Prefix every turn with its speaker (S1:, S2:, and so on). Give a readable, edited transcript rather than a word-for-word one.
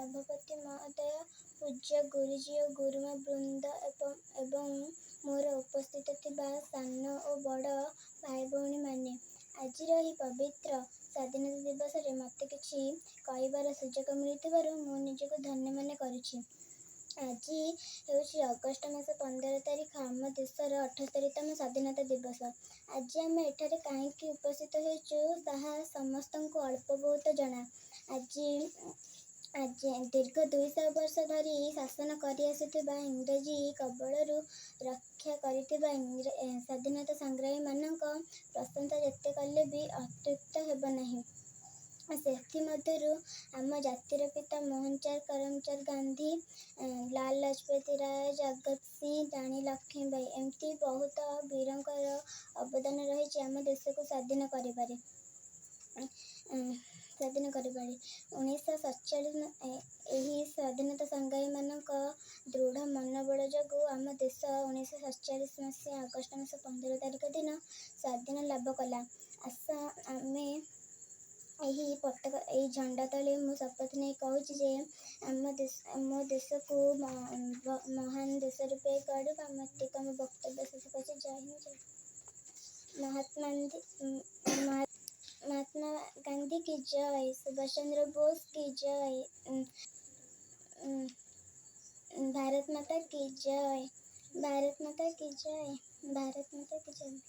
S1: ସଭାପତି ମହୋଦୟ, ପୂଜ୍ୟ ଗୁରୁଜୀ ଓ ଗୁରୁମା ବୃନ୍ଦ ଏବଂ ମୋର ଉପସ୍ଥିତ ଥିବା ସାନ ଓ ବଡ଼ ଭାଇ ଭଉଣୀମାନେ, ଆଜିର ଏହି ପବିତ୍ର ସ୍ୱାଧୀନତା ଦିବସରେ ମୋତେ କିଛି କହିବାର ସୁଯୋଗ ମିଳିଥିବାରୁ ମୁଁ ନିଜକୁ ଧନ୍ୟ ମନେ କରୁଛି। ଆଜି ହେଉଛି ଅଗଷ୍ଟ ମାସ 15 ତାରିଖ, ଆମ ଦେଶର 78ତମ ସ୍ୱାଧୀନତା ଦିବସ। ଆଜି ଆମେ ଏଠାରେ କାହିଁକି ଉପସ୍ଥିତ ହୋଇଛୁ ତାହା ସମସ୍ତଙ୍କୁ ଅଳ୍ପ ବହୁତ ଜଣା। ଆଜି ଦୀର୍ଘ 200 ବର୍ଷ ଧରି ଶାସନ କରି ଆସିଥିବା ଇଂରାଜୀ କବଳରୁ ରକ୍ଷା କରିଥିବା ସ୍ୱାଧୀନତା ସଂଗ୍ରାମୀମାନଙ୍କ ପ୍ରଶଂସା ଯେତେ କଲେ ବି ଅତ୍ୟୁକ୍ତ ହେବ ନାହିଁ। ସେଥିମଧ୍ୟରୁ ଆମ ଜାତିର ପିତା ମୋହନଚାନ୍ଦ କରମଚାନ୍ଦ ଗାନ୍ଧୀ, ଲାଲ ଲାଜପତ ରାୟ, ଜଗତ ସିଂ, ରାଣୀ ଲକ୍ଷ୍ମୀବାଇ ଏମିତି ବହୁତ ବୀରଙ୍କର ଅବଦାନ ରହିଛି ଆମ ଦେଶକୁ ସ୍ୱାଧୀନ କରିବାରେ। 1947 ଏହି ସ୍ୱାଧୀନତା ସଂଗ୍ରାମୀମାନଙ୍କ ଦୃଢ଼ ମନୋବଳ ଯୋଗୁଁ ଆମ ଦେଶ 1947 ମସିହା ଅଗଷ୍ଟ ମାସ 15 ତାରିଖ ଦିନ ସ୍ୱାଧୀନ ଲାଭ କଲା। ଆସ ଆମେ ଏହି ଝଣ୍ଡା ତଳେ ମୁଁ ଶପଥ ନେଇ କହୁଛି ଯେ ମୋ ଦେଶକୁ ମହାନ ଦେଶ ରୂପେ ଗଢ଼ିବା। ଆମ ଏତିକି ଆମ ବକ୍ତବ୍ୟ ଶେଷ କରୁଛି। ଜୟ ହିନ୍ଦ, ଜୟ महात्मा गांधी की जय, सुभाष चंद्र बोस की जय, भारत माता की जय, भारत माता की जय, भारत माता की जय।